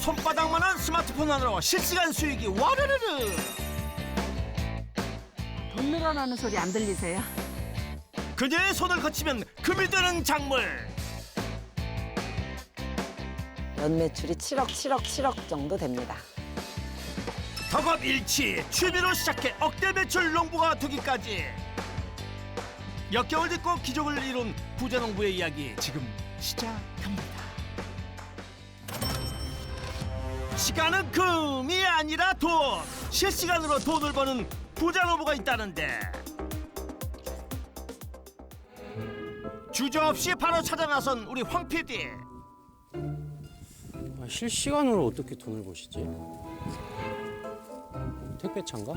손바닥만한 스마트폰 하나로 실시간 수익이 와르르르. 돈 늘어나는 소리 안 들리세요? 그녀의 손을 거치면 금이 되는 작물. 연매출이 7억 정도 됩니다. 덕업일치 취미로 시작해 억대 매출 농부가 되기까지. 역경을 딛고 기적을 이룬 부자농부의 이야기 지금 시작합니다. 시간은 금이 아니라 돈. 실시간으로 돈을 버는 부자농부가 있다는데 주저없이 바로 찾아 나선 우리 황 PD. 실시간으로 어떻게 돈을 버시지? 택배차인가?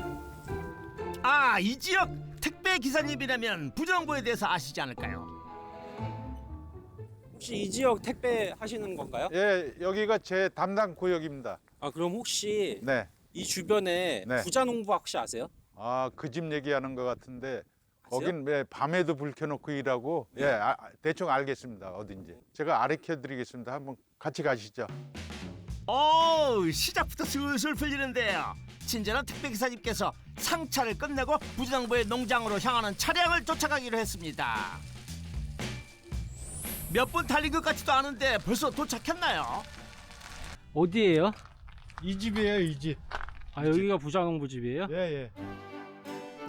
아, 이 지역 택배 기사님이라면 부자농부에 대해서 아시지 않을까요? 혹시 이 지역 택배 하시는 건가요? 예, 여기가 제 담당 구역입니다. 아 그럼 혹시 네. 이 주변에 네. 부자농부 혹시 아세요? 아, 그 집 얘기하는 것 같은데 아세요? 거긴 왜 밤에도 불 켜놓고 일하고 네. 예, 대충 알겠습니다. 어딘지. 제가 가르쳐드리겠습니다. 한번 같이 가시죠. 시작부터 슬슬 풀리는데요. 친절한 택배 기사님께서 상차를 끝내고 부자농부의 농장으로 향하는 차량을 쫓아가기로 했습니다. 몇 분 달린 것 같지도 않은데 벌써 도착했나요? 어디예요? 이 집이에요, 이 집. 아 여기가 부자농부 집이에요? 예, 예.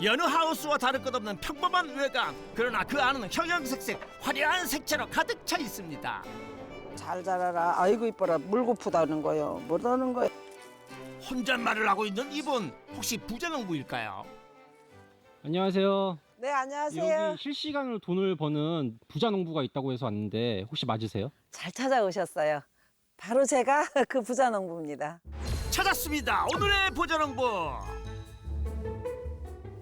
여느 하우스와 다를 것 없는 평범한 외관. 그러나 그 안은 형형색색 화려한 색채로 가득 차 있습니다. 잘 자라라. 아이고 이뻐라. 물고프다는 거요. 뭐라는 거요. 혼잣말을 하고 있는 이분 혹시 부자농부일까요? 안녕하세요. 네, 안녕하세요. 여기 실시간으로 돈을 버는 부자농부가 있다고 해서 왔는데 혹시 맞으세요? 잘 찾아오셨어요. 바로 제가 그 부자농부입니다. 찾았습니다. 오늘의 부자농부.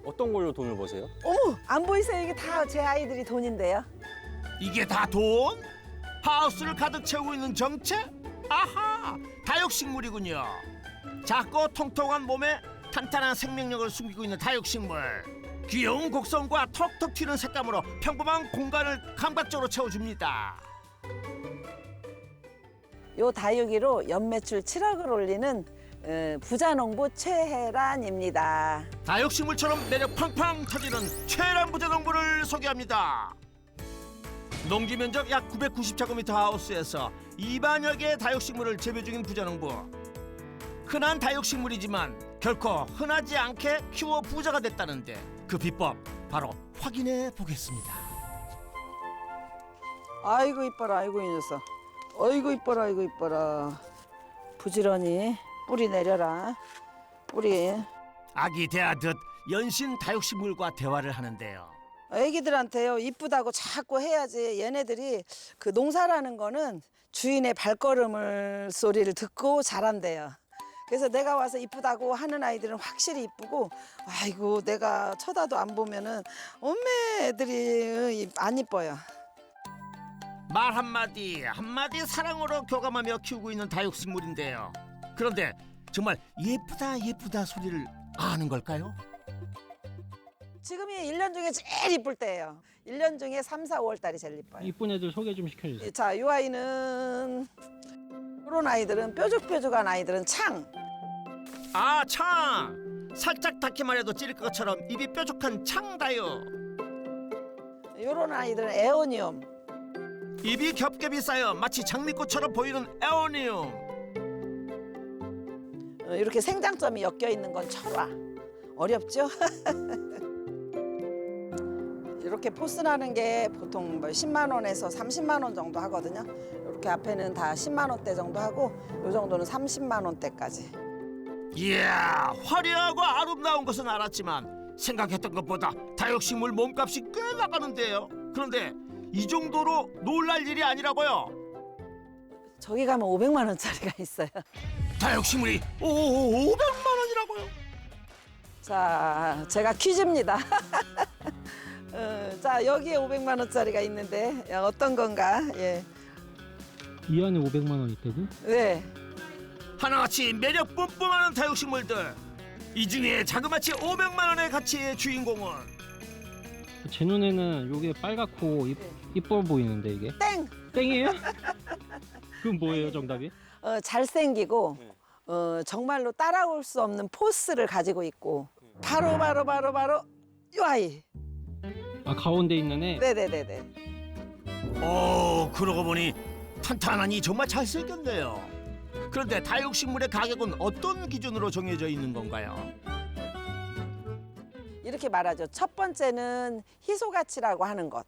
어떤 걸로 돈을 버세요? 어머, 안 보이세요? 이게 다 제 아이들이 돈인데요. 이게 다 돈? 하우스를 가득 채우고 있는 정체? 아하, 다육식물이군요. 작고 통통한 몸에 탄탄한 생명력을 숨기고 있는 다육식물. 귀여운 곡선과 톡톡 튀는 색감으로 평범한 공간을 감각적으로 채워줍니다. 요 다육이로 연매출 7억을 올리는 부자농부 최혜란입니다. 다육식물처럼 매력 팡팡 터지는 최애란 부자농부를 소개합니다. 농지 면적 약 990제곱미터 하우스에서 2만여 개의 다육식물을 재배 중인 부자농부. 흔한 다육식물이지만 결코 흔하지 않게 키워 부자가 됐다는데 그 비법 바로 확인해 보겠습니다. 아이고 이뻐라. 아이고 이 녀석. 아이고 이뻐라. 아이고 이뻐라. 부지런히 뿌리 내려라. 뿌리. 아기 대하듯 연신 다육식물과 대화를 하는데요. 애기들한테요 이쁘다고 자꾸 해야지 얘네들이 그 농사라는 거는 주인의 발걸음을 소리를 듣고 자란대요. 그래서 내가 와서 이쁘다고 하는 아이들은 확실히 이쁘고 아이고 내가 쳐다도 안 보면은 엄매 애들이 안 이뻐요. 말 한마디 한마디 사랑으로 교감하며 키우고 있는 다육식물인데요. 그런데 정말 예쁘다 소리를 아는 걸까요? 지금이 1년 중에 제일 이쁠 때예요. 1년 중에 3, 4, 5월 달이 제일 이뻐요. 이쁜 애들 소개 좀 시켜주세요. 자, 이 아이는 이런 아이들은 뾰족뾰족한 아이들은 창. 아, 창! 살짝 닿기만 해도 찌를 것처럼 입이 뾰족한 창다요. 이런 아이들은 에오니움. 입이 겹겹이 쌓여 마치 장미꽃처럼 보이는 에오니움. 이렇게 생장점이 엮여 있는 건 철화. 어렵죠? 이렇게 포스나는 게 보통 뭐 10만 원에서 30만 원 정도 하거든요. 이렇게 앞에는 다 10만 원대 정도 하고 이 정도는 30만 원대까지. 이야, 화려하고 아름다운 것은 알았지만 생각했던 것보다 다육식물 몸값이 꽤 나가는데요. 그런데 이 정도로 놀랄 일이 아니라고요. 저기 가면 500만 원짜리가 있어요. 다육식물이 500만 원이라고요? 자, 제가 퀴즈입니다. 자, 여기에 500만 원짜리가 있는데 어떤 건가? 예. 이 안에 500만 원 있다고? 네. 하나같이 매력 뿜뿜하는 다육식물들. 이 중에 자그마치 500만 원의 가치의 주인공은 제 눈에는 요게 빨갛고 이뻐 보이는데 이게 땡! 땡이에요? 그럼 뭐예요, 정답이? 잘생기고 네. 정말로 따라올 수 없는 포스를 가지고 있고 바로 요 아이. 아, 가운데 있는 애. 네네네네. 그러고 보니 탄탄하니 정말 잘생겼네요. 그런데 다육식물의 가격은 어떤 기준으로 정해져 있는 건가요? 이렇게 말하죠. 첫 번째는 희소가치라고 하는 것.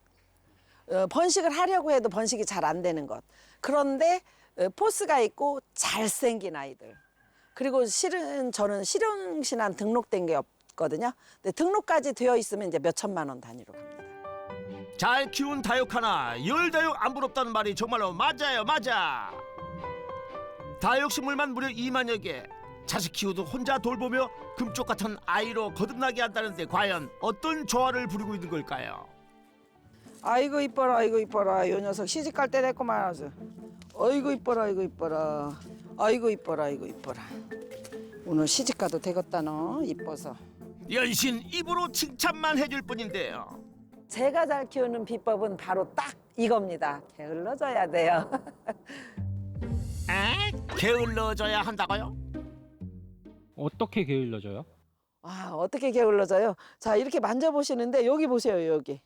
번식을 하려고 해도 번식이 잘 안 되는 것. 그런데 포스가 있고 잘생긴 아이들. 그리고 실은 저는 실용신안 등록된 게 없거든요. 근데 등록까지 되어 있으면 이제 몇 천만 원 단위로 갑니다. 잘 키운 다육 하나 열 다육 안 부럽다는 말이 정말로 맞아요, 맞아. 다육식물만 무려 2만여 개. 자식 키우도 혼자 돌보며 금쪽 같은 아이로 거듭나게 한다는데 과연 어떤 조화를 부리고 있는 걸까요? 아이고 이뻐라, 아이고 이뻐라. 요 녀석 시집 갈 때 됐구만 아주. 아이고 이뻐라, 아이고 이뻐라. 아이고 이뻐라, 아이고 이뻐라. 오늘 시집 가도 되겠다 너 이뻐서. 연신 입으로 칭찬만 해줄 뿐인데요. 제가 잘 키우는 비법은 바로 딱 이겁니다. 게을러져야 돼요. 게을러져야 한다고요? 어떻게 게을러져요? 아, 어떻게 게을러져요? 자, 이렇게 만져보시는데 여기 보세요, 여기.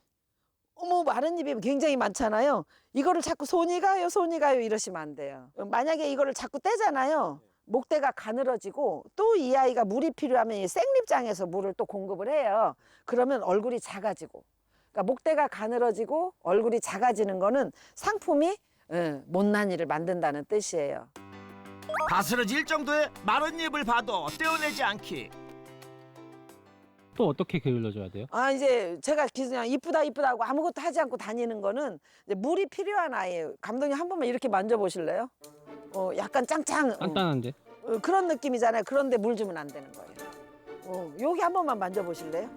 어머, 마른 잎이 굉장히 많잖아요. 이거를 자꾸 손이 가요, 손이 가요 이러시면 안 돼요. 만약에 이거를 자꾸 떼잖아요. 목대가 가늘어지고 또 이 아이가 물이 필요하면 이 생립장에서 물을 또 공급을 해요. 그러면 얼굴이 작아지고. 그러니까 목대가 가늘어지고 얼굴이 작아지는 거는 상품이 못난이를 만든다는 뜻이에요. 바스러질 정도의 마른 잎을 봐도 떼어내지 않기. 또 어떻게 게을러져야 돼요? 아, 이제 제가 그냥 이쁘다 이쁘다고 아무것도 하지 않고 다니는 거는 이제 물이 필요한 아이예요. 감독님 한 번만 이렇게 만져보실래요? 약간 짱짱. 단단한데? 그런 느낌이잖아요. 그런데 물 주면 안 되는 거예요. 여기 한 번만 만져보실래요?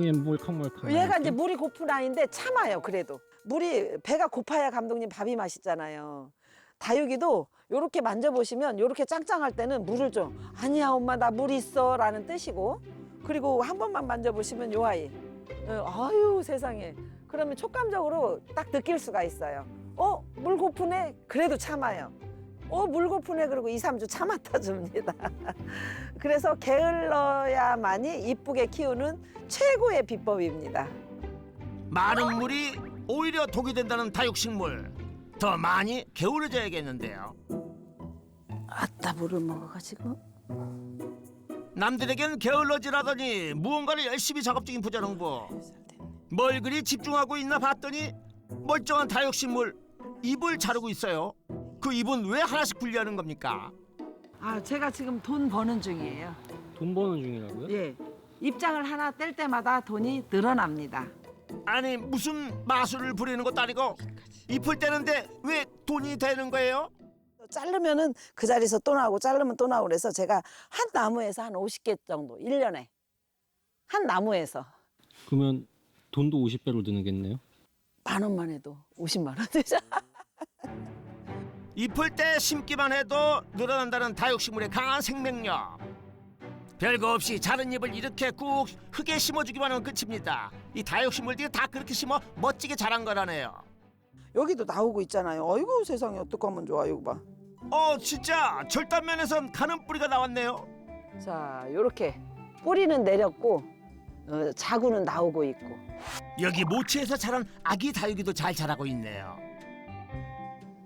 얘 몰캉몰캉. 얘가 이제 물이 고픈 아이인데 참아요. 그래도 물이 배가 고파야 감독님 밥이 맛있잖아요. 다육이도 요렇게 만져보시면 요렇게 짱짱할 때는 물을 좀 아니야 엄마 나 물 있어 라는 뜻이고, 그리고 한 번만 만져보시면 요 아이 아유 세상에 그러면 촉감적으로 딱 느낄 수가 있어요. 물 고프네 그래도 참아요. 물 고프네 그리고 2, 3주 참았다 줍니다. 그래서 게을러야만이 이쁘게 키우는 최고의 비법입니다. 많은 물이 오히려 독이 된다는 다육식물. 더 많이 게으르져야겠는데요. 아따 물을 먹어가지고. 남들에겐 게을러지라더니 무언가를 열심히 작업 중인 부자농부. 뭘 그리 집중하고 있나 봤더니 멀쩡한 다육식물 잎을 자르고 있어요. 그 잎은 왜 하나씩 분리하는 겁니까? 아, 제가 지금 돈 버는 중이에요. 돈 버는 중이라고요? 예. 입장을 하나 뗄 때마다 돈이 늘어납니다. 아니 무슨 마술을 부리는 것도 아니고 잎을 떼는데 왜 돈이 되는 거예요? 자르면은 그 자리에서 또 나오고 자르면 또 나오고 그래서 제가 한 나무에서 한 50개 정도 1년에 한 나무에서 그러면 돈도 50배로 느는겠네요? 10,000원만 해도 50만 원 되죠. 잎을 떼 심기만 해도 늘어난다는 다육식물의 강한 생명력. 별거 없이 자른 잎을 이렇게 꾹 흙에 심어주기만 하면 끝입니다. 이 다육식물들이 다 그렇게 심어 멋지게 자란 거라네요. 여기도 나오고 있잖아요. 어이구 세상에 어떡하면 좋아 이거 봐. 진짜 절단면에선 가는 뿌리가 나왔네요. 자, 요렇게 뿌리는 내렸고 자구는 나오고 있고. 여기 모치에서 자란 아기 다육이도 잘 자라고 있네요.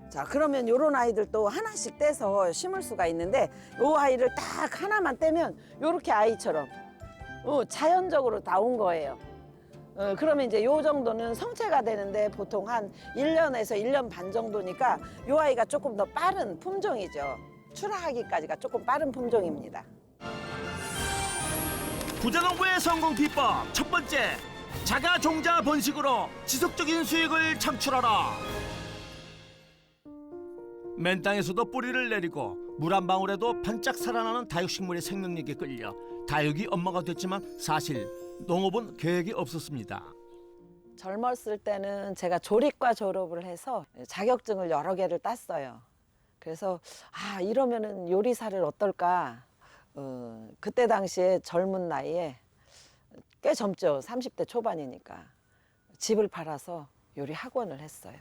자, 그러면 요런 아이들도 하나씩 떼서 심을 수가 있는데 요 아이를 딱 하나만 떼면 요렇게 아이처럼 자연적으로 나온 거예요. 그러면 이제 요 정도는 성체가 되는데 보통 한 1년에서 1년 반 정도니까 요 아이가 조금 더 빠른 품종이죠. 출하하기까지가 조금 빠른 품종입니다. 부자농부의 성공 비법 첫 번째, 자가 종자 번식으로 지속적인 수익을 창출하라. 맨 땅에서도 뿌리를 내리고 물 한 방울에도 반짝 살아나는 다육식물의 생명력에 끌려 다육이 엄마가 됐지만 사실 농업은 계획이 없었습니다. 젊었을 때는 제가 조리과 졸업을 해서 자격증을 여러 개를 땄어요. 그래서 이러면은 요리사를 어떨까. 그때 당시에 젊은 나이에 꽤 젊죠. 30대 초반이니까 집을 팔아서 요리 학원을 했어요.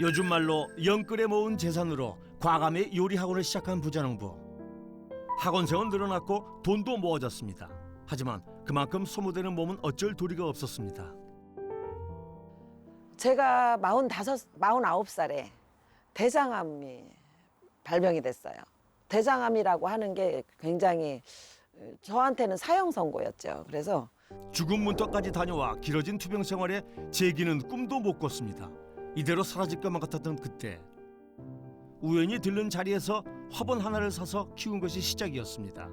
요즘 말로 영끌에 모은 재산으로 과감히 요리 학원을 시작한 부자농부. 학원생은 늘어났고 돈도 모아졌습니다. 하지만 그만큼 소모되는 몸은 어쩔 도리가 없었습니다. 제가 49살에 대장암이 발병이 됐어요. 대장암이라고 하는 게 굉장히 저한테는 사형 선고였죠. 그래서 죽음 문턱까지 다녀와 길어진 투병 생활에 재기는 꿈도 못 꿨습니다. 이대로 사라질 것만 같았던 그때 우연히 들른 자리에서 화분 하나를 사서 키운 것이 시작이었습니다.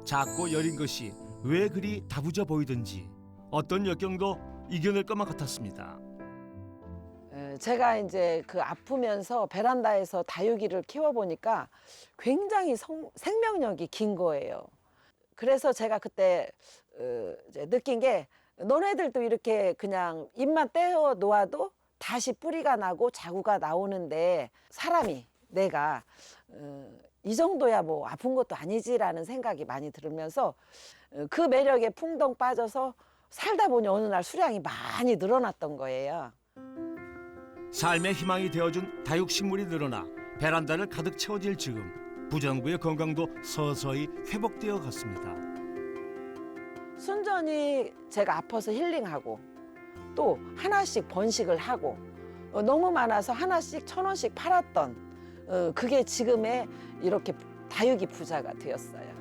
작고 여린 것이 왜 그리 다부져 보이든지 어떤 역경도 이겨낼 것만 같았습니다. 제가 이제 그 아프면서 베란다에서 다육이를 키워보니까 굉장히 생명력이 긴 거예요. 그래서 제가 그때 이제 느낀 게 너네들도 이렇게 그냥 잎만 떼어 놓아도 다시 뿌리가 나고 자구가 나오는데 사람이 내가 이 정도야 뭐 아픈 것도 아니지라는 생각이 많이 들으면서 그 매력에 풍덩 빠져서 살다 보니 어느 날 수량이 많이 늘어났던 거예요. 삶의 희망이 되어준 다육식물이 늘어나 베란다를 가득 채워질 지금 부자농부의 건강도 서서히 회복되어 갔습니다. 순전히 제가 아파서 힐링하고 또 하나씩 번식을 하고 너무 많아서 하나씩 1,000원씩 팔았던 그게 지금의 이렇게 다육이 부자가 되었어요.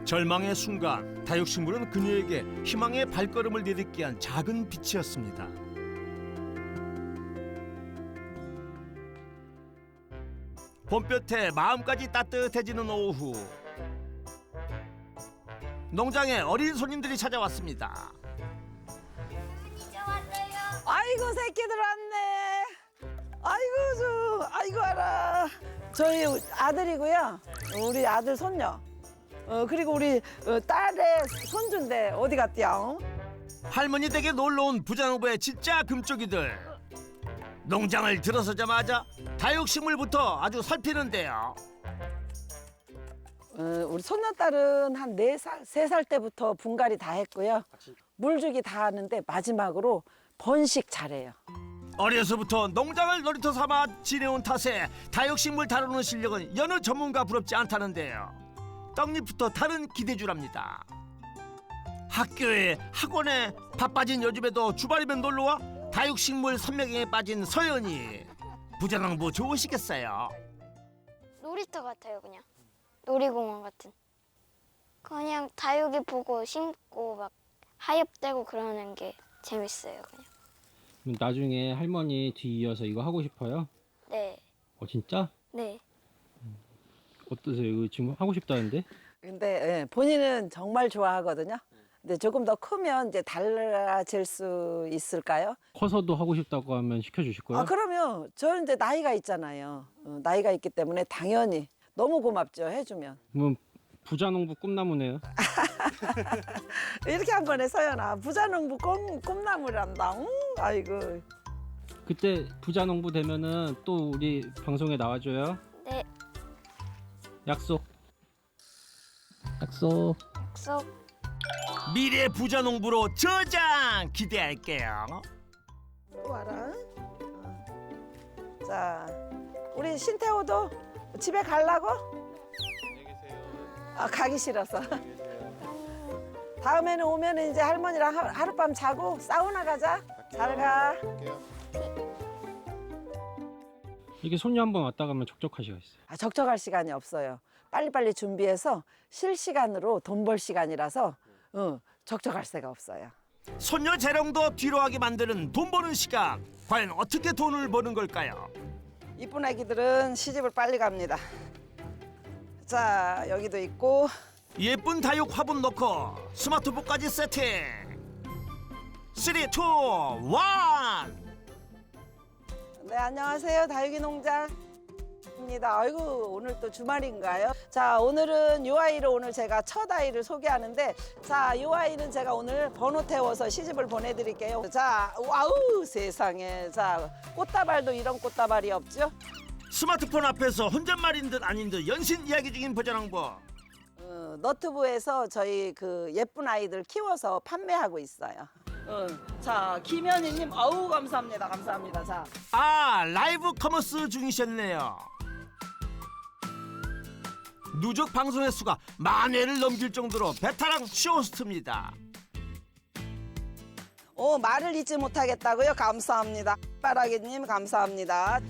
절망의 순간 다육식물은 그녀에게 희망의 발걸음을 내딛게 한 작은 빛이었습니다. 봄볕에 마음까지 따뜻해지는 오후 농장에 어린 손님들이 찾아왔습니다. 아이고 새끼들 왔네. 아이고 알아. 저희 아들이고요. 우리 아들 손녀. 그리고 우리 딸의 손주인데 어디 갔디야? 할머니 댁에 놀러온 부자농부의 진짜 금쪽이들. 농장을 들어서자마자 다육식물부터 아주 살피는데요. 우리 손녀딸은 한 3살 때부터 분갈이 다 했고요. 물주기 다 하는데 마지막으로 번식 잘해요. 어려서부터 농장을 놀이터 삼아 지내온 탓에 다육식물 다루는 실력은 여느 전문가 부럽지 않다는데요. 떡잎부터 다른 기대주랍니다. 학교에 학원에 바빠진 요즘에도 주말이면 놀러와 다육식물 선명에 빠진 서연이. 부자농부 좋으시겠어요. 놀이터 같아요, 그냥. 놀이공원 같은. 그냥 다육이 보고 심고 막 하엽되고 그러는 게 재밌어요, 그냥. 그럼 나중에 할머니 뒤 이어서 이거 하고 싶어요? 네, 진짜? 네. 어떠세요? 이거 지금 하고 싶다는데? 근데 본인은 정말 좋아하거든요. 근데 조금 더 크면 이제 달라질 수 있을까요? 커서도 하고 싶다고 하면 시켜주실 거예요? 그러면 저는 이제 나이가 있잖아요. 나이가 있기 때문에 당연히 너무 고맙죠, 해주면. 그러면 부자농부 꿈나무네요. 이렇게 한 번에 서연아, 부자농부 꿈나무란다. 아이고. 그때 부자농부 되면은 또 우리 방송에 나와줘요. 네, 약속. 약속. 약속. 미래 부자농부로 저장 기대할게요. 또 와라. 자, 우리 신태호도 집에 가려고? 가기 싫어서. 다음에는 오면 이제 할머니랑 하룻밤 자고 사우나 가자. 잘 가. 이게 손님 한 번 왔다 가면 적적하시겠어요. 적적할 시간이 없어요. 빨리빨리 준비해서 실시간으로 돈 벌 시간이라서 적적할 새가 없어요. 손녀 재롱도 뒤로하게 만드는 돈 버는 시간. 과연 어떻게 돈을 버는 걸까요? 이쁜 아기들은 시집을 빨리 갑니다. 자, 여기도 있고. 예쁜 다육 화분 넣고 스마트폰까지 세팅. 3, 2, 1. 네, 안녕하세요. 다육이 농장입니다. 아이고, 오늘 또 주말인가요? 자, 오늘은 요 아이를 오늘 제가 첫 아이를 소개하는데, 자, 요 아이는 제가 오늘 번호 태워서 시집을 보내드릴게요. 자, 와우, 세상에. 자, 꽃다발도 이런 꽃다발이 없죠? 스마트폰 앞에서 혼잣말인 듯 아닌 듯 연신 이야기 중인 부자농부. 너튜브에서 저희 그 예쁜 아이들 키워서 판매하고 있어요. 자, 김현희님, 어우, 감사합니다. 감사합니다. 자. 아, 라이브 커머스 중이셨네요. 누적 방송 횟수가 10,000회를 넘길 정도로 베테랑 쇼호스트입니다. 말을 잊지 못하겠다고요? 감사합니다. 빠라기님, 감사합니다.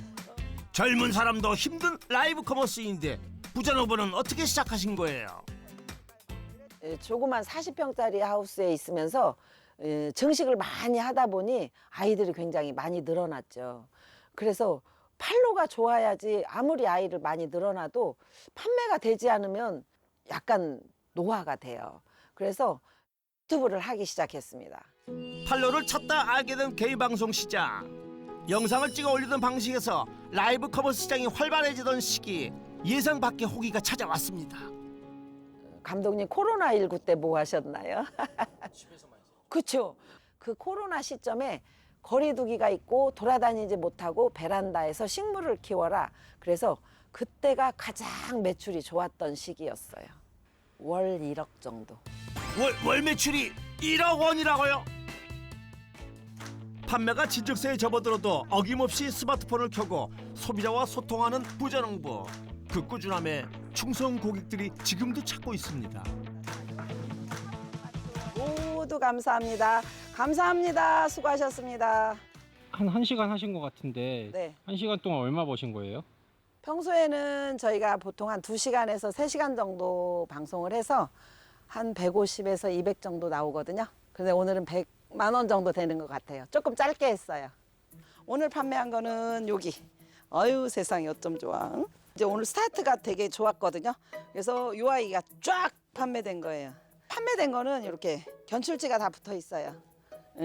젊은 사람도 힘든 라이브 커머스인데 부자농부는 어떻게 시작하신 거예요? 조그만 40평짜리 하우스에 있으면서 정식을 많이 하다 보니 아이들이 굉장히 많이 늘어났죠. 그래서 판로가 좋아야지 아무리 아이를 많이 늘어나도 판매가 되지 않으면 약간 노화가 돼요. 그래서 유튜브를 하기 시작했습니다. 판로를 찾다 알게 된 개인방송 시장. 영상을 찍어 올리던 방식에서 라이브 커머스 시장이 활발해지던 시기 예상 밖의 호기가 찾아왔습니다. 감독님 코로나19 때 뭐 하셨나요? 그렇죠. 그 코로나 시점에 거리두기가 있고 돌아다니지 못하고 베란다에서 식물을 키워라. 그래서 그때가 가장 매출이 좋았던 시기였어요. 월 1억 정도. 월 매출이 1억 원이라고요? 판매가 진즉세에 접어들어도 어김없이 스마트폰을 켜고 소비자와 소통하는 부자농부. 그 꾸준함에 충성 고객들이 지금도 찾고 있습니다. 모두 감사합니다. 감사합니다. 수고하셨습니다. 한 1시간 하신 것 같은데 네. 1시간 동안 얼마 버신 거예요? 평소에는 저희가 보통 한 2시간에서 3시간 정도 방송을 해서 한 150에서 200 정도 나오거든요. 근데 오늘은 100만 원 정도 되는 것 같아요. 조금 짧게 했어요. 오늘 판매한 거는 여기. 아유 세상에 어쩜 좋아. 응? 이제 오늘 스타트가 되게 좋았거든요. 그래서 이 아이가 쫙 판매된 거예요. 판매된 거는 이렇게 견출지가 다 붙어 있어요.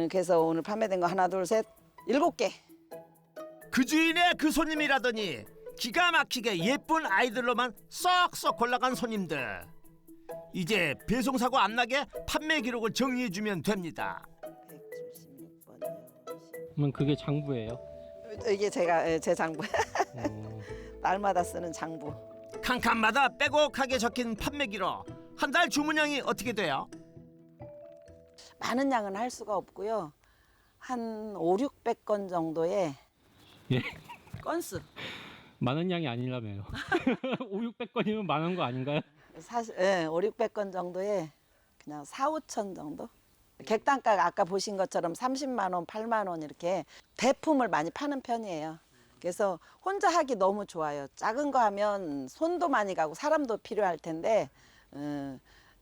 그래서 오늘 판매된 거 하나, 둘, 셋, 7개. 그 주인의 그 손님이라더니 기가 막히게 예쁜 아이들로만 쏙쏙 골라간 손님들. 이제 배송사고 안 나게 판매 기록을 정리해주면 됩니다. 176번이요. 그러면 그게 장부예요? 이게 제 장부. 날마다 쓰는 장부. 칸칸마다 빼곡하게 적힌 판매 기록. 한 달 주문량이 어떻게 돼요? 많은 양은 할 수가 없고요. 한 5, 600건 정도의 예? 건수. 많은 양이 아니라며요. 5, 600건이면 많은 거 아닌가요? 사실 5, 600건 정도의 그냥 4, 5천 정도. 객단가가 아까 보신 것처럼 30만 원, 8만 원 이렇게 대품을 많이 파는 편이에요. 그래서 혼자 하기 너무 좋아요. 작은 거 하면 손도 많이 가고 사람도 필요할 텐데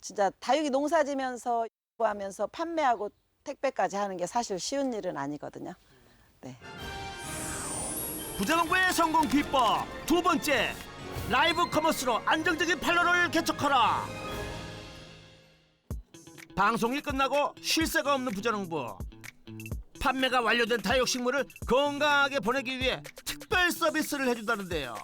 진짜 다육이 농사지면서 하면서 판매하고 택배까지 하는 게 사실 쉬운 일은 아니거든요. 네. 부자농부의 성공 비법 두 번째, 라이브 커머스로 안정적인 판로를 개척하라. 방송이 끝나고 쉴 새가 없는 부자농부. 판매가 완료된 다육식물을 건강하게 보내기 위해 특별 서비스를 해준다는데요.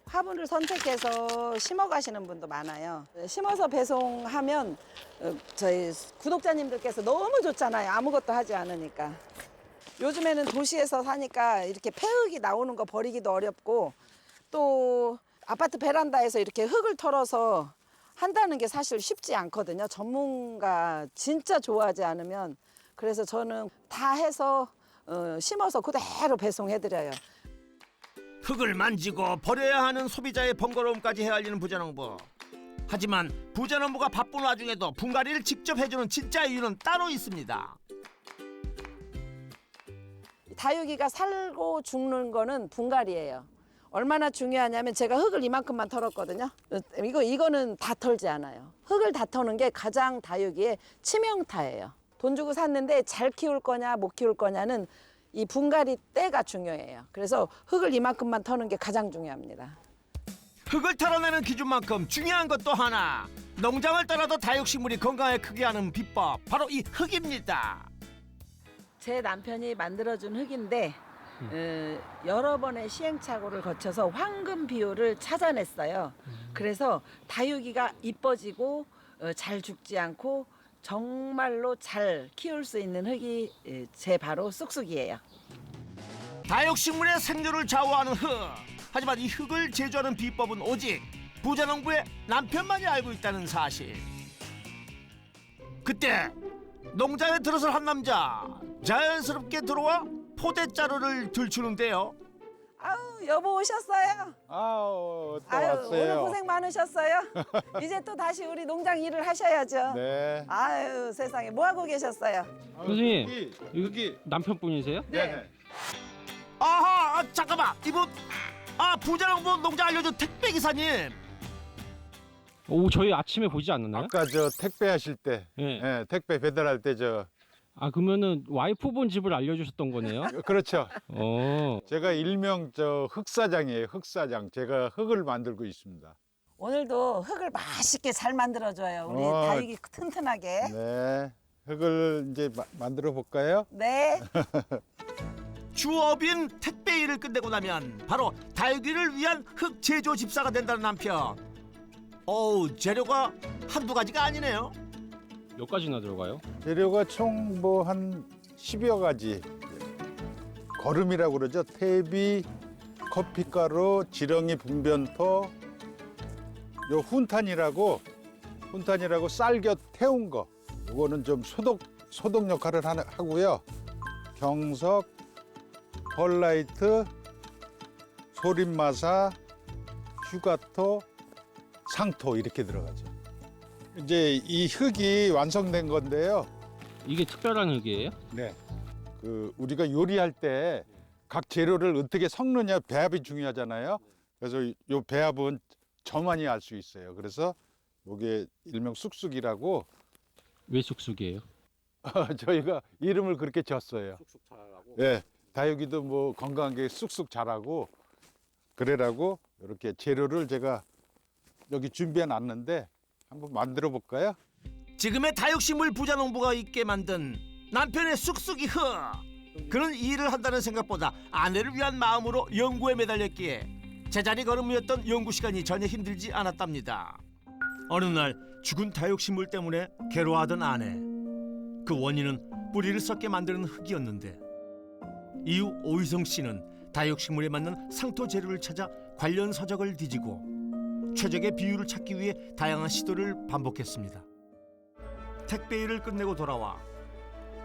화분을 선택해서 심어 가시는 분도 많아요. 심어서 배송하면 저희 구독자님들께서 너무 좋잖아요. 아무것도 하지 않으니까. 요즘에는 도시에서 사니까 이렇게 폐흙이 나오는 거 버리기도 어렵고 또 아파트 베란다에서 이렇게 흙을 털어서 한다는 게 사실 쉽지 않거든요. 전문가 진짜 좋아하지 않으면. 그래서 저는 다 해서 심어서 그대로 배송해드려요. 흙을 만지고 버려야 하는 소비자의 번거로움까지 헤아리는 부자농부. 하지만 부자농부가 바쁜 와중에도 분갈이를 직접 해주는 진짜 이유는 따로 있습니다. 다육이가 살고 죽는 거는 분갈이에요. 얼마나 중요하냐면 제가 흙을 이만큼만 털었거든요. 이거는 다 털지 않아요. 흙을 다 터는 게 가장 다육이의 치명타예요. 돈 주고 샀는데 잘 키울 거냐 못 키울 거냐는 이 분갈이 때가 중요해요. 그래서 흙을 이만큼만 터는 게 가장 중요합니다. 흙을 털어내는 기준만큼 중요한 것 또 하나. 농장을 떠나도 다육식물이 건강하게 크게 하는 비법, 바로 이 흙입니다. 제 남편이 만들어준 흙인데 여러 번의 시행착오를 거쳐서 황금 비율을 찾아냈어요. 그래서 다육이가 이뻐지고 잘 죽지 않고 정말로 잘 키울 수 있는 흙이 제 바로 쑥쑥이에요. 다육식물의 생존을 좌우하는 흙. 하지만 이 흙을 제조하는 비법은 오직 부자농부의 남편만이 알고 있다는 사실. 그때 농장에 들어설 한 남자 자연스럽게 들어와 포대자루를 들추는데요. 아우 여보 오셨어요. 아우 또 아유 오늘 왔어요. 고생 많으셨어요. 이제 또 다시 우리 농장 일을 하셔야죠. 네. 아유 세상에 뭐 하고 계셨어요? 선생님, 여기. 남편분이세요? 네. 아하, 잠깐만, 이분 부자농부 농장 알려준 택배 기사님. 오, 저희 아침에 보지 않았나요? 아까 저 택배 하실 때, 네. 예, 택배 배달할 때 아, 그러면은 와이프분 집을 알려주셨던 거네요? 그렇죠. 어. 제가 일명 흑사장이에요. 흑사장. 제가 흙을 만들고 있습니다. 오늘도 흙을 맛있게 잘 만들어줘요. 우리 다육이 튼튼하게. 네. 흙을 이제 만들어 볼까요? 네. 주업인 택배 일을 끝내고 나면 바로 다육이를 위한 흙 제조 집사가 된다는 남편. 어우, 재료가 한두 가지가 아니네요. 몇 가지나 들어가요? 재료가 총 뭐 한 10여 가지. 거름이라고 그러죠. 퇴비, 커피가루, 지렁이 분변토, 요 훈탄이라고 쌀겨 태운 거. 요거는 좀 소독 역할을 하고요. 경석, 펄라이트, 소림마사, 휴가토, 상토 이렇게 들어가죠. 이제 이 흙이 완성된 건데요. 이게 특별한 흙이에요? 네. 우리가 요리할 때 각 재료를 어떻게 섞느냐 배합이 중요하잖아요. 그래서 요 배합은 저만이 알 수 있어요. 그래서 요게 일명 쑥쑥이라고 왜 쑥쑥이에요? 저희가 이름을 그렇게 졌어요. 쑥쑥 자라고. 예. 다육이도 뭐 건강하게 쑥쑥 자라고 그래라고 이렇게 재료를 제가 여기 준비해 놨는데 한번 만들어 볼까요? 지금의 다육식물 부자농부가 있게 만든 남편의 쑥쑥이 흙. 그는 이 일을 한다는 생각보다 아내를 위한 마음으로 연구에 매달렸기에 제자리 걸음이었던 연구 시간이 전혀 힘들지 않았답니다. 어느 날 죽은 다육식물 때문에 괴로워하던 아내. 그 원인은 뿌리를 썩게 만드는 흙이었는데 이후 오희성 씨는 다육식물에 맞는 상토 재료를 찾아 관련 서적을 뒤지고 최적의 비율을 찾기 위해 다양한 시도를 반복했습니다. 택배 일을 끝내고 돌아와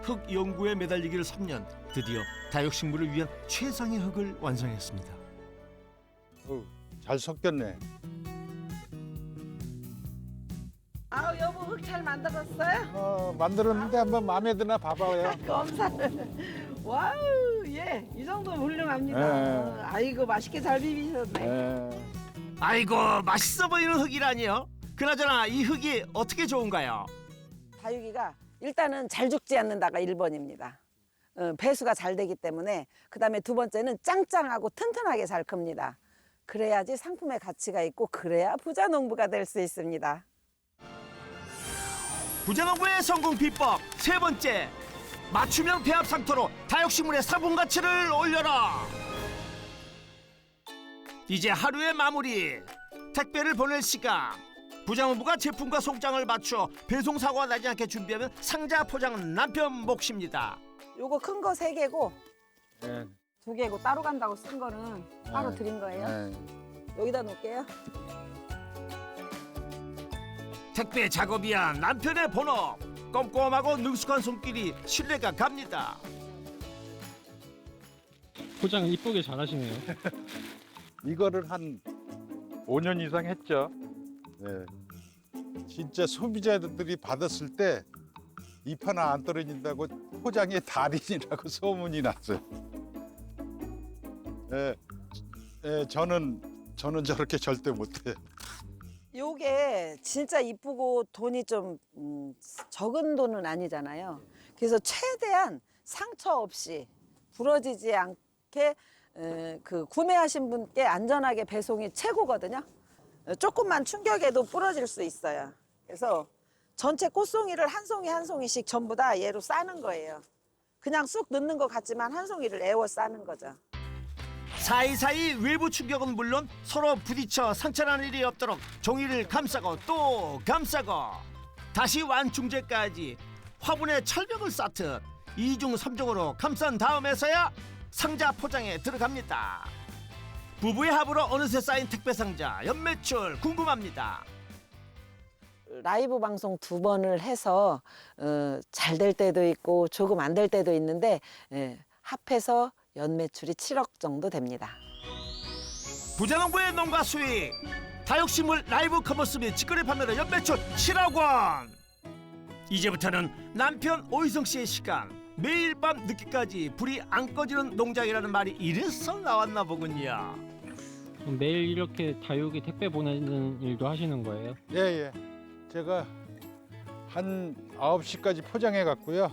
흙 연구에 매달리기를 3년, 드디어 다육식물을 위한 최상의 흙을 완성했습니다. 잘 섞였네. 아우 여보 흙 잘 만들었어요? 만들었는데 한번 마음에 드나 봐봐요. 감사를. 와우 이 정도면 훌륭합니다. 네. 아이고 맛있게 잘 비비셨네. 예. 아이고, 맛있어 보이는 흙이라니요? 그나저나 이 흙이 어떻게 좋은가요? 다육이가 일단은 잘 죽지 않는다가 1번입니다. 배수가 잘 되기 때문에. 그다음에 두 번째는 짱짱하고 튼튼하게 잘 큽니다. 그래야지 상품의 가치가 있고 그래야 부자 농부가 될 수 있습니다. 부자농부의 성공 비법 세 번째, 맞춤형 배합 상토로 다육식물의 사분 가치를 올려라. 이제 하루의 마무리. 택배를 보낼 시간. 부자농부가 제품과 송장을 맞춰 배송 사고가 나지 않게 준비하면 상자 포장은 남편 몫입니다. 요거 큰 거 3개고 예. 2개고 따로 간다고 쓴 거는 따로 드린 거예요. 예. 여기다 놓을게요. 택배 작업이야 남편의 본업. 꼼꼼하고 능숙한 손길이 신뢰가 갑니다. 포장을 이쁘게 잘하시네요. 이거를 한 5년 이상 했죠. 네. 진짜 소비자들이 받았을 때 잎 하나 안 떨어진다고 포장의 달인이라고 소문이 났어요. 예, 저는 저렇게 절대 못해요. 요게 진짜 이쁘고 돈이 좀 적은 돈은 아니잖아요. 그래서 최대한 상처 없이 부러지지 않게 구매하신 분께 안전하게 배송이 최고거든요. 조금만 충격에도 부러질 수 있어요. 그래서 전체 꽃송이를 한 송이 한 송이씩 전부 다 얘로 싸는 거예요. 그냥 쑥 넣는 것 같지만 한 송이를 애워 싸는 거죠. 사이사이 외부 충격은 물론 서로 부딪혀 상처나는 일이 없도록 종이를 감싸고 또 감싸고 다시 완충제까지 화분에 철벽을 쌓듯 2중 3중으로 감싼 다음에서야 상자 포장에 들어갑니다. 부부의 합으로 어느새 쌓인 택배 상자 연매출 궁금합니다. 라이브 방송 2번을 해서 잘 될 때도 있고 조금 안 될 때도 있는데 합해서 연매출이 7억 정도 됩니다. 부자농부의 농가 수익, 다육식물 라이브 커머스 및 직거래 판매로 연매출 7억 원. 이제부터는 남편 오희성 씨의 시간, 매일 밤 늦게까지 불이 안 꺼지는 농장이라는 말이 이래서 나왔나 보군요. 그럼 매일 이렇게 다육이 택배 보내는 일도 하시는 거예요? 예. 제가 한 9시까지 포장해 갖고요.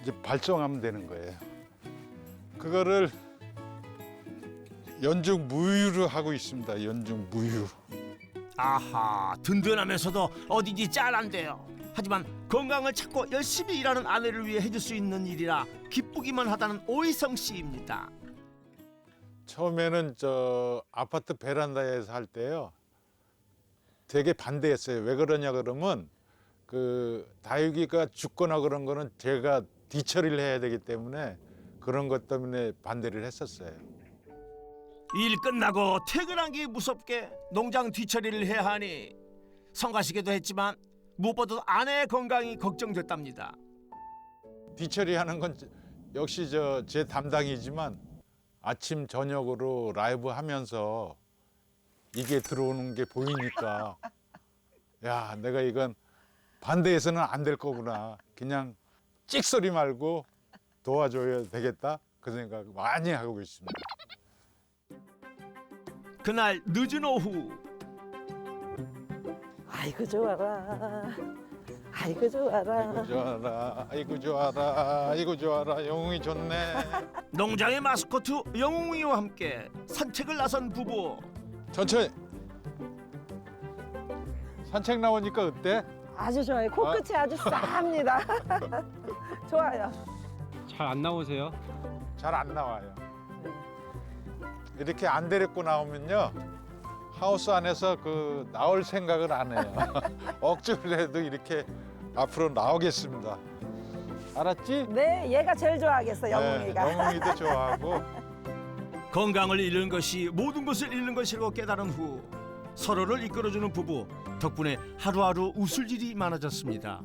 이제 발송하면 되는 거예요. 그거를 연중 무휴로 하고 있습니다. 연중 무휴. 아하, 든든하면서도 어디지 짠한데요. 하지만 건강을 찾고 열심히 일하는 아내를 위해 해줄 수 있는 일이라 기쁘기만 하다는 오희성 씨입니다. 처음에는 저 아파트 베란다에서 할 때요. 되게 반대했어요. 왜 그러냐 그러면 그 다육이가 죽거나 그런 거는 제가 뒤처리를 해야 되기 때문에 그런 것 때문에 반대를 했었어요. 일 끝나고 퇴근한 게 무섭게 농장 뒤처리를 해야 하니 성가시기도 했지만 무엇보다도 아내의 건강이 걱정됐답니다. 뒤처리하는 건 역시 제 담당이지만 아침 저녁으로 라이브 하면서 이게 들어오는 게 보이니까 야, 내가 이건 반대해서는 안 될 거구나. 그냥 찍소리 말고 도와줘야 되겠다. 그 생각 많이 하고 있습니다. 그날 늦은 오후 아이고 좋아라. 아이고 좋아라. 아이고 좋아라. 아이고 좋아라. 아이고 좋아라. 영웅이 좋네. 농장의 마스코트 영웅이와 함께 산책을 나선 부부. 천천히. 산책 나오니까 어때? 아주 좋아요. 코끝이 아주 싸합니다. 좋아요. 잘 안 나오세요? 잘 안 나와요. 이렇게 안 데리고 나오면요. 하우스 안에서 그 나올 생각을 안 해요. 억지로 해도 이렇게 앞으로 나오겠습니다. 알았지? 네, 얘가 제일 좋아하겠어, 영웅이가. 네, 영웅이도 좋아하고. 건강을 잃는 것이 모든 것을 잃는 것이라고 깨달은 후 서로를 이끌어주는 부부 덕분에 하루하루 웃을 일이 많아졌습니다.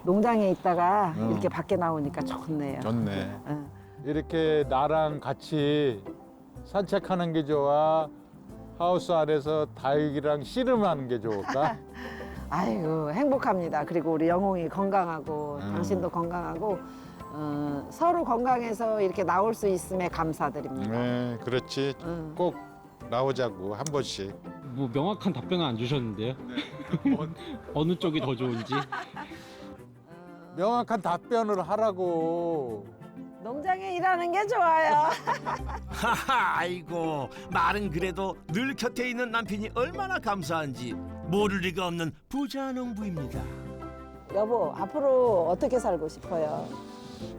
농장에 있다가 이렇게 밖에 나오니까 좋네요. 좋네. 응. 이렇게 나랑 같이 산책하는 게 좋아? 하우스 안에서 다육이랑 씨름하는 게 좋을까? 아이고 행복합니다. 그리고 우리 영웅이 건강하고 당신도 건강하고 서로 건강해서 이렇게 나올 수 있음에 감사드립니다. 네, 그렇지. 응. 꼭 나오자고 한 번씩. 뭐 명확한 답변은 안 주셨는데요? 어느 쪽이 더 좋은지? 명확한 답변을 하라고. 농장에 일하는 게 좋아요. 하하, 아이고 말은 그래도 늘 곁에 있는 남편이 얼마나 감사한지 모를 리가 없는 부자농부입니다. 여보, 앞으로 어떻게 살고 싶어요?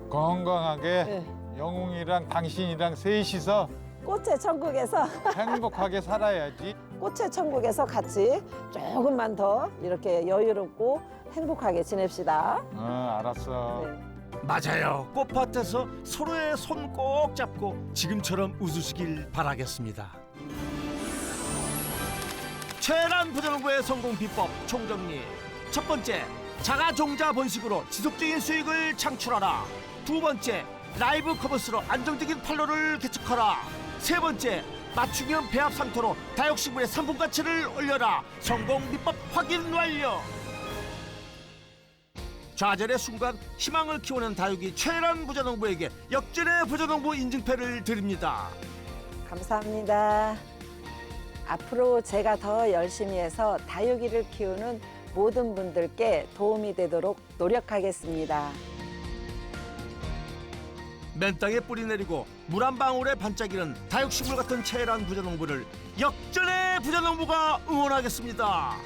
건강하게 네. 영웅이랑 당신이랑 셋이서 꽃의 천국에서 행복하게 살아야지. 꽃의 천국에서 같이 조금만 더 이렇게 여유롭고 행복하게 지냅시다. 알았어. 네. 맞아요. 꽃밭에서 서로의 손 꼭 잡고 지금처럼 웃으시길 바라겠습니다. 최란 부자농부의 성공 비법 총정리. 첫 번째, 자가 종자 번식으로 지속적인 수익을 창출하라. 두 번째, 라이브 커머스로 안정적인 판로를 개척하라. 세 번째, 맞춤형 배합 상토로 다육식물의 상품 가치를 올려라. 성공 비법 확인 완료. 좌절의 순간 희망을 키우는 다육이 최란 부자농부에게 역전의 부자농부 인증패를 드립니다. 감사합니다. 앞으로 제가 더 열심히 해서 다육이를 키우는 모든 분들께 도움이 되도록 노력하겠습니다. 맨 땅에 뿌리 내리고 물 한 방울에 반짝이는 다육식물 같은 최란 부자농부를 역전의 부자농부가 응원하겠습니다.